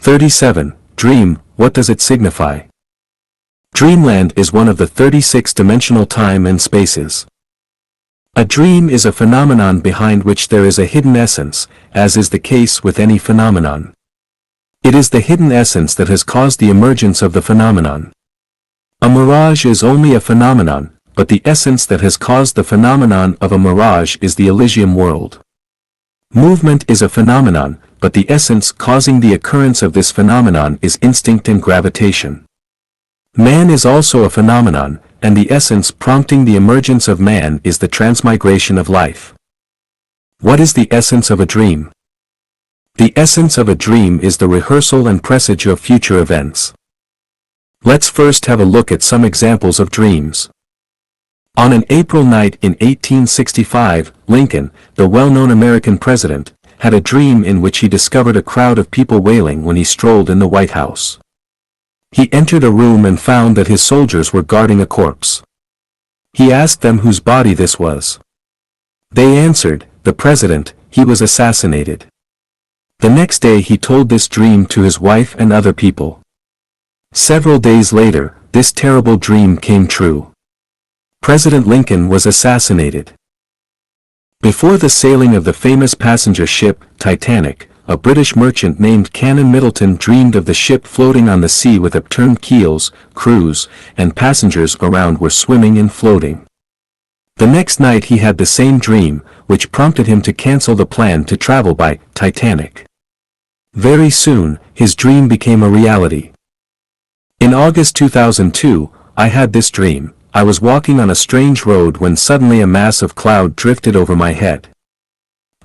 37. Dream, what does it signify? Dreamland is one of the 36-dimensional time and spaces. A dream is a phenomenon behind which there is a hidden essence, as is the case with any phenomenon. It is the hidden essence that has caused the emergence of the phenomenon. A mirage is only a phenomenon, but the essence that has caused the phenomenon of a mirage is the Elysium world. Movement is a phenomenon, but the essence causing the occurrence of this phenomenon is instinct and gravitation. Man is also a phenomenon, and the essence prompting the emergence of man is the transmigration of life. What is the essence of a dream? The essence of a dream is the rehearsal and presage of future events. Let's first have a look at some examples of dreams. On an April night in 1865, Lincoln, the well-known American president, had a dream in which he discovered a crowd of people wailing when he strolled in the White House. He entered a room and found that his soldiers were guarding a corpse. He asked them whose body this was. They answered, "The president, he was assassinated." The next day he told this dream to his wife and other people. Several days later, this terrible dream came true. President Lincoln was assassinated. Before the sailing of the famous passenger ship, Titanic, a British merchant named Canon Middleton dreamed of the ship floating on the sea with upturned keels, crews, and passengers around were swimming and floating. The next night he had the same dream, which prompted him to cancel the plan to travel by Titanic. Very soon, his dream became a reality. In August 2002, I had this dream. I was walking on a strange road when suddenly a mass of cloud drifted over my head.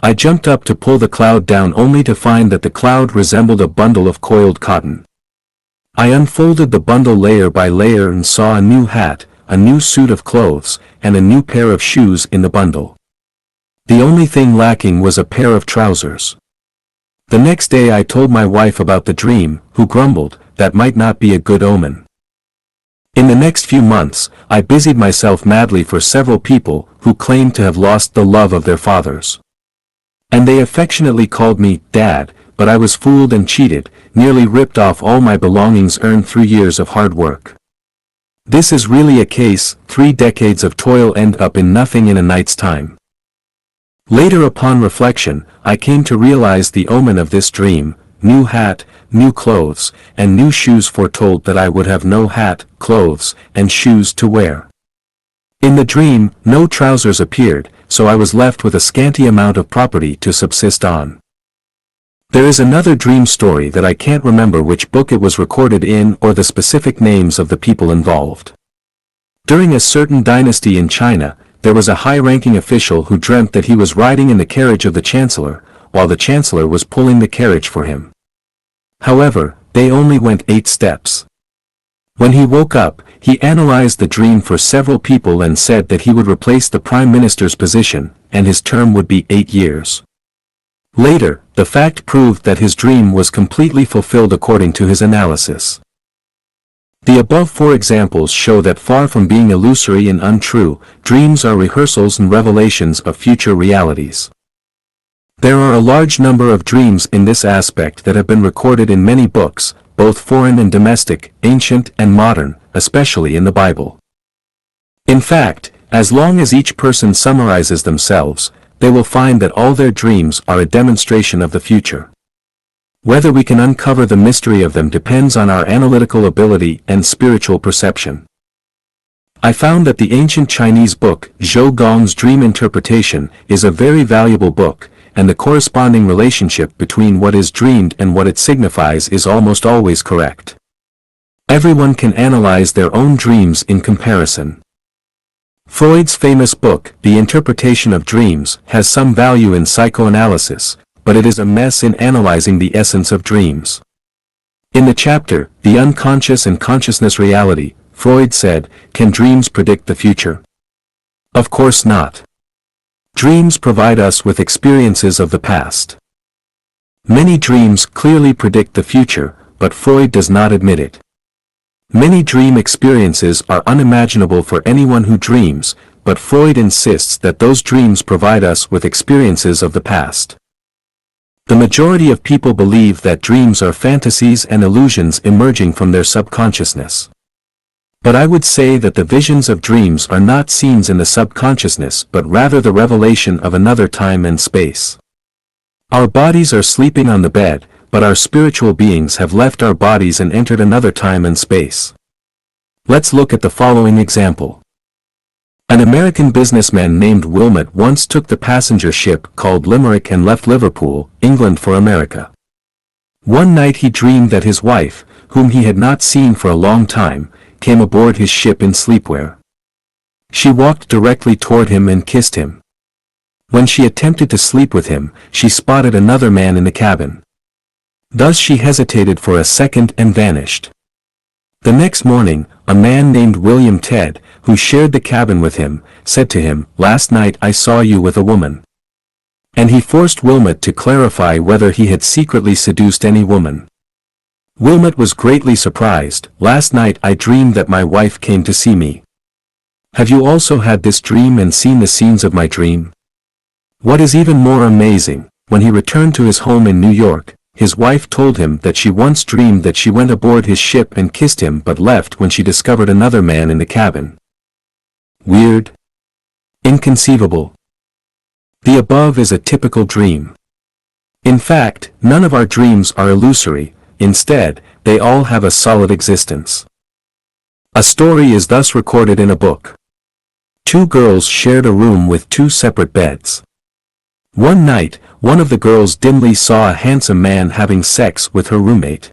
I jumped up to pull the cloud down only to find that the cloud resembled a bundle of coiled cotton. I unfolded the bundle layer by layer and saw a new hat, a new suit of clothes, and a new pair of shoes in the bundle. The only thing lacking was a pair of trousers. The next day I told my wife about the dream, who grumbled, "That might not be a good omen." In the next few months, I busied myself madly for several people who claimed to have lost the love of their fathers. And they affectionately called me Dad, but I was fooled and cheated, nearly ripped off all my belongings earned through years of hard work. This is really a case, 3 decades of toil end up in nothing in a night's time. Later upon reflection, I came to realize the omen of this dream: new hat, new clothes, and new shoes foretold that I would have no hat, clothes, and shoes to wear. In the dream, no trousers appeared, so I was left with a scanty amount of property to subsist on. There is another dream story that I can't remember which book it was recorded in or the specific names of the people involved. During a certain dynasty in China, there was a high-ranking official who dreamt that he was riding in the carriage of the chancellor, while the chancellor was pulling the carriage for him. However, they only went 8 steps. When he woke up, he analyzed the dream for several people and said that he would replace the prime minister's position, and his term would be 8 years. Later, the fact proved that his dream was completely fulfilled according to his analysis. The above 4 examples show that far from being illusory and untrue, dreams are rehearsals and revelations of future realities. There are a large number of dreams in this aspect that have been recorded in many books, both foreign and domestic, ancient and modern, especially in the Bible. In fact, as long as each person summarizes themselves, they will find that all their dreams are a demonstration of the future. Whether we can uncover the mystery of them depends on our analytical ability and spiritual perception. I found that the ancient Chinese book, Zhou Gong's Dream Interpretation, is a very valuable book, and the corresponding relationship between what is dreamed and what it signifies is almost always correct. Everyone can analyze their own dreams in comparison. Freud's famous book, The Interpretation of Dreams, has some value in psychoanalysis, but it is a mess in analyzing the essence of dreams. In the chapter, The Unconscious and Consciousness Reality, Freud said, "Can dreams predict the future? Of course not. Dreams provide us with experiences of the past. Many dreams clearly predict the future, but Freud does not admit it. Many dream experiences are unimaginable for anyone who dreams, but Freud insists that those dreams provide us with experiences of the past. The majority of people believe that dreams are fantasies and illusions emerging from their subconsciousness. But I would say that the visions of dreams are not scenes in the subconsciousness but rather the revelation of another time and space. Our bodies are sleeping on the bed, but our spiritual beings have left our bodies and entered another time and space. Let's look at the following example. An American businessman named Wilmot once took the passenger ship called Limerick and left Liverpool, England for America. One night he dreamed that his wife, whom he had not seen for a long time, came aboard his ship in sleepwear. She walked directly toward him and kissed him. When she attempted to sleep with him, she spotted another man in the cabin. Thus she hesitated for a second and vanished. The next morning, a man named William Ted, who shared the cabin with him, said to him, "Last night I saw you with a woman." And he forced Wilmot to clarify whether he had secretly seduced any woman. Wilmot was greatly surprised. "Last night I dreamed that my wife came to see me." Have you also had this dream and seen the scenes of my dream? What is even more amazing, when he returned to his home in New York, his wife told him that she once dreamed that she went aboard his ship and kissed him but left when she discovered another man in the cabin. Weird? Inconceivable? The above is a typical dream. In fact, none of our dreams are illusory, instead, they all have a solid existence. A story is thus recorded in a book. Two girls shared a room with two separate beds. One night, one of the girls dimly saw a handsome man having sex with her roommate.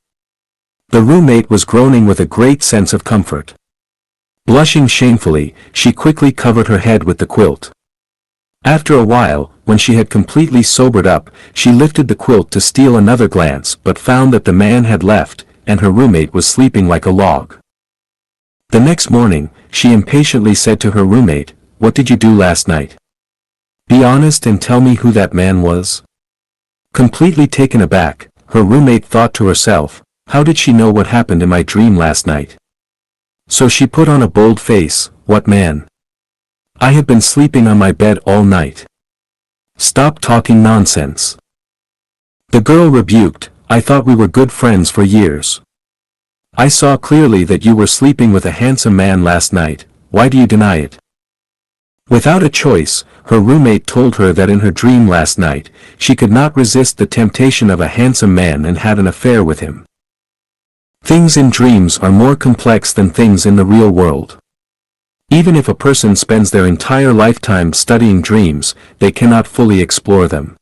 The roommate was groaning with a great sense of comfort. Blushing shamefully, she quickly covered her head with the quilt. After a while, when she had completely sobered up, she lifted the quilt to steal another glance but found that the man had left, and her roommate was sleeping like a log. The next morning, she impatiently said to her roommate, "What did you do last night? Be honest and tell me who that man was." Completely taken aback, her roommate thought to herself, "How did she know what happened in my dream last night?" So she put on a bold face, "What man? I have been sleeping on my bed all night. Stop talking nonsense." The girl rebuked, "I thought we were good friends for years. I saw clearly that you were sleeping with a handsome man last night, why do you deny it?" Without a choice, her roommate told her that in her dream last night, she could not resist the temptation of a handsome man and had an affair with him. Things in dreams are more complex than things in the real world. Even if a person spends their entire lifetime studying dreams, they cannot fully explore them.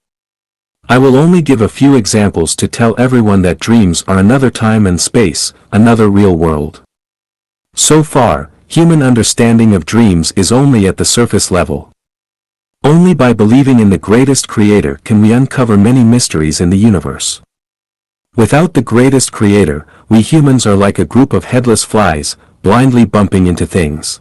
I will only give a few examples to tell everyone that dreams are another time and space, another real world. So far, human understanding of dreams is only at the surface level. Only by believing in the greatest creator can we uncover many mysteries in the universe. Without the greatest creator, we humans are like a group of headless flies, blindly bumping into things.